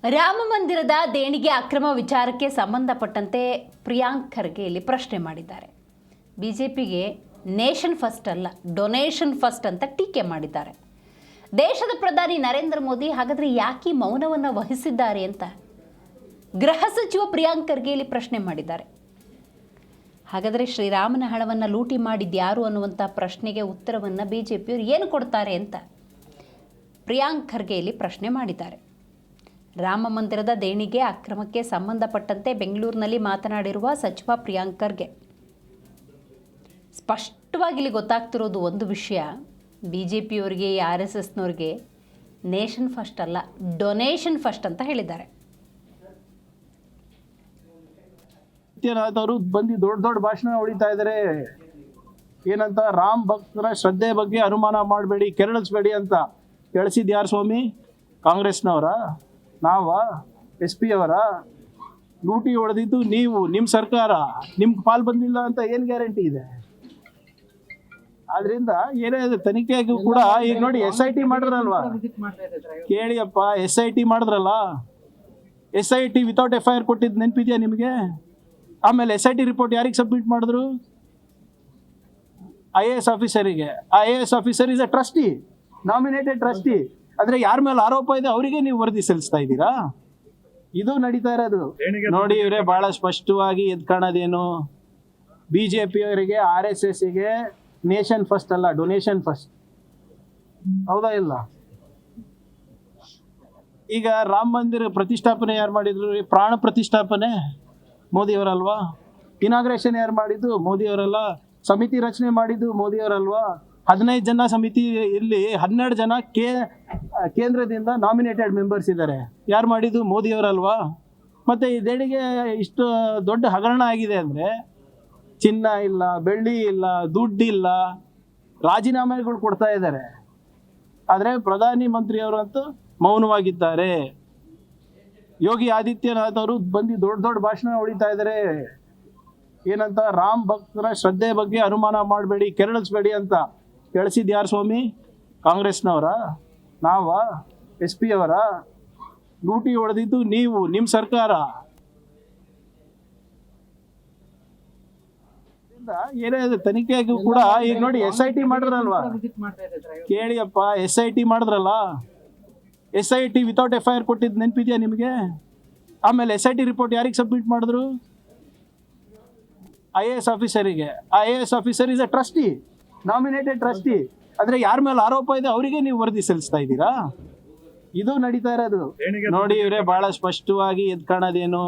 ರಾಮ ಮಂದಿರದ ದೇಣಿಗೆ ಅಕ್ರಮ ವಿಚಾರಕ್ಕೆ ಸಂಬಂಧಪಟ್ಟಂತೆ ಪ್ರಿಯಾಂಕ್ ಖರ್ಗೆ ಇಲ್ಲಿ ಪ್ರಶ್ನೆ ಮಾಡಿದ್ದಾರೆ. ಬಿಜೆಪಿಗೆ ನೇಷನ್ ಫಸ್ಟ್ ಅಲ್ಲ, ಡೊನೇಷನ್ ಫಸ್ಟ್ ಅಂತ ಟೀಕೆ ಮಾಡಿದ್ದಾರೆ. ದೇಶದ ಪ್ರಧಾನಿ ನರೇಂದ್ರ ಮೋದಿ ಹಾಗಾದರೆ ಯಾಕೆ ಮೌನವನ್ನು ವಹಿಸಿದ್ದಾರೆ ಅಂತ ಗೃಹ ಸಚಿವ ಪ್ರಿಯಾಂಕ್ ಖರ್ಗೆ ಇಲ್ಲಿ ಪ್ರಶ್ನೆ ಮಾಡಿದ್ದಾರೆ. ಹಾಗಾದರೆ ಶ್ರೀರಾಮನ ಹಣವನ್ನು ಲೂಟಿ ಮಾಡಿದ್ಯಾರು ಅನ್ನುವಂಥ ಪ್ರಶ್ನೆಗೆ ಉತ್ತರವನ್ನು ಬಿಜೆಪಿಯವರು ಏನು ಕೊಡ್ತಾರೆ ಅಂತ ಪ್ರಿಯಾಂಕ್ ಖರ್ಗೆ ಇಲ್ಲಿ ಪ್ರಶ್ನೆ ಮಾಡಿದ್ದಾರೆ. ರಾಮ ಮಂದಿರದ ದೇಣಿಗೆ ಅಕ್ರಮಕ್ಕೆ ಸಂಬಂಧಪಟ್ಟಂತೆ ಬೆಂಗಳೂರಿನಲ್ಲಿ ಮಾತನಾಡಿರುವ ಸಚಿವ ಪ್ರಿಯಾಂಕ್ ಖರ್ಗೆ ಸ್ಪಷ್ಟವಾಗಿ ಇಲ್ಲಿ ಗೊತ್ತಾಗ್ತಿರೋದು ಒಂದು ವಿಷಯ, ಬಿಜೆಪಿಯವರಿಗೆ RSSನವ್ರಿಗೆ ನೇಷನ್ ಫಸ್ಟ್ ಅಲ್ಲ, ಡೊನೇಷನ್ ಫಸ್ಟ್ ಅಂತ ಹೇಳಿದ್ದಾರೆ. ಅವರು ಬಂದು ದೊಡ್ಡ ಭಾಷಣ ಹೊಡಿತಾ ಇದ್ದಾರೆ. ಏನಂತ, ರಾಮ್ ಭಕ್ತರ ಶ್ರದ್ಧೆ ಬಗ್ಗೆ ಅನುಮಾನ ಮಾಡಬೇಡಿ, ಕೆರಳಿಸ್ಬೇಡಿ ಅಂತ. ಕೆಳಿಸಿದ್ ಯಾರು ಸ್ವಾಮಿ? ಕಾಂಗ್ರೆಸ್ನವರ? ನಾವ? SP ಅವರ? ಲೂಟಿ ಹೊಡೆದಿದ್ದು ನೀವು, ನಿಮ್ಮ ಸರ್ಕಾರ. ನಿಮ್ಗೆ ಪಾಲ್ ಬಂದಿಲ್ಲ ಅಂತ ಏನು ಗ್ಯಾರಂಟಿ ಇದೆ? ಆದ್ರಿಂದ ಏನೇ ತನಿಖೆಗೂ ಕೂಡ ಈಗ ನೋಡಿ SIT ಮಾಡಿದ್ರಲ್ವಾ, ಕೇಳಿಯಪ್ಪ, SIT ಮಾಡಿದ್ರಲ್ಲ, SIT ವಿತೌಟ್ FIR ಕೊಟ್ಟಿದ್ದು ನೆನಪಿದೆಯಾ ನಿಮಗೆ? ಆಮೇಲೆ SIT ರಿಪೋರ್ಟ್ ಯಾರಿಗೆ ಸಬ್ಮಿಟ್ ಮಾಡಿದ್ರು? IAS ಆಫೀಸರಿಗೆ. IAS officer is a trustee, nominated trustee. ಅಂದ್ರೆ ಯಾರ ಮೇಲೆ ಆರೋಪ ಇದೆ ಅವರಿಗೆ ನೀವು ವರದಿ ಸಲ್ಲಿಸ್ತಾ ಇದ್ದೀರಾ? ಇದು ನಡೀತಾ ಇರೋದು. ನೋಡಿ ಇವರೇ ಬಹಳ ಸ್ಪಷ್ಟವಾಗಿ ಎದ್ ಕಾಣೋದೇನು, BJP ಅವರಿಗೆ RSSಗೆ ನೇಷನ್ ಫಸ್ಟ್ ಅಲ್ಲ, ಡೊನೇಷನ್ ಫಸ್ಟ್. ಹೌದಾ ಇಲ್ಲ? ಈಗ ರಾಮ ಮಂದಿರ ಪ್ರತಿಷ್ಠಾಪನೆ ಯಾರು ಮಾಡಿದ್ರು? ಪ್ರಾಣ ಪ್ರತಿಷ್ಠಾಪನೆ ಮೋದಿಯವರಲ್ವಾ? ಇನಾಗ್ರೇಷನ್ ಯಾರು ಮಾಡಿದ್ದು? ಮೋದಿಯವರಲ್ಲ. ಸಮಿತಿ ರಚನೆ ಮಾಡಿದ್ದು ಮೋದಿಯವರಲ್ವಾ? 15 ಜನ ಸಮಿತಿ, ಇಲ್ಲಿ 12 ಜನ ಕೇಂದ್ರದಿಂದ ನಾಮಿನೇಟೆಡ್ ಮೆಂಬರ್ಸ್ ಇದ್ದಾರೆ. ಯಾರು ಮಾಡಿದ್ದು? ಮೋದಿಯವರಲ್ವಾ? ಮತ್ತು ಈ ದೇಣಿಗೆ ಇಷ್ಟು ದೊಡ್ಡ ಹಗರಣ ಆಗಿದೆ ಅಂದರೆ, ಚಿನ್ನ ಇಲ್ಲ, ಬೆಳ್ಳಿ ಇಲ್ಲ, ದುಡ್ಡಿಲ್ಲ, ರಾಜೀನಾಮೆಗಳು ಕೊಡ್ತಾ ಇದ್ದಾರೆ. ಆದರೆ ಪ್ರಧಾನಿ ಮಂತ್ರಿಯವರಂತೂ ಮೌನವಾಗಿದ್ದಾರೆ. ಯೋಗಿ ಆದಿತ್ಯನಾಥ್ ಅವರು ಬಂದು ದೊಡ್ಡ ಭಾಷಣ ಹೊಡಿತಾ ಇದ್ದಾರೆ. ಏನಂತ, ರಾಮ್ ಭಕ್ತರ ಶ್ರದ್ಧೆ ಬಗ್ಗೆ ಅನುಮಾನ ಮಾಡಬೇಡಿ, ಕೆರಳಿಸ್ಬೇಡಿ ಅಂತ. ಕೆಳಿಸಿದ್ ಯಾರು ಸ್ವಾಮಿ? ಕಾಂಗ್ರೆಸ್ನವರ? ನಾವ? SP ಅವರ? ಲೂಟಿ ಹೊಡೆದಿದ್ದು ನೀವು, ನಿಮ್ಮ ಸರ್ಕಾರ. ಏನೇ ತನಿಖೆಗೂ ಕೂಡ ಈಗ ನೋಡಿ SIT ಮಾಡಿದ್ರಲ್ವಾ, ಕೇಳಿಯಪ್ಪ, SIT ಮಾಡಿದ್ರಲ್ಲ, SIT ವಿತೌಟ್ FIR ಕೊಟ್ಟಿದ್ದು ನೆನಪಿದೆಯಾ ನಿಮಗೆ? ಆಮೇಲೆ SIT ರಿಪೋರ್ಟ್ ಯಾರಿಗೆ ಸಬ್ಮಿಟ್ ಮಾಡಿದ್ರು? IAS ಆಫೀಸರಿಗೆ. IAS officer is a trustee, nominated trustee. ಅಂದ್ರೆ ಯಾರ ಮೇಲೆ ಆರೋಪ ಇದೆ ಅವರಿಗೆ ನೀವು ವರದಿ ಸಲ್ಲಿಸ್ತಾ ಇದ್ದೀರಾ? ಇದು ನಡೀತಾ ಇರೋದು. ನೋಡಿ ಇವರೇ ಬಹಳ ಸ್ಪಷ್ಟವಾಗಿ ಎದ್ ಕಾಣೋದೇನು,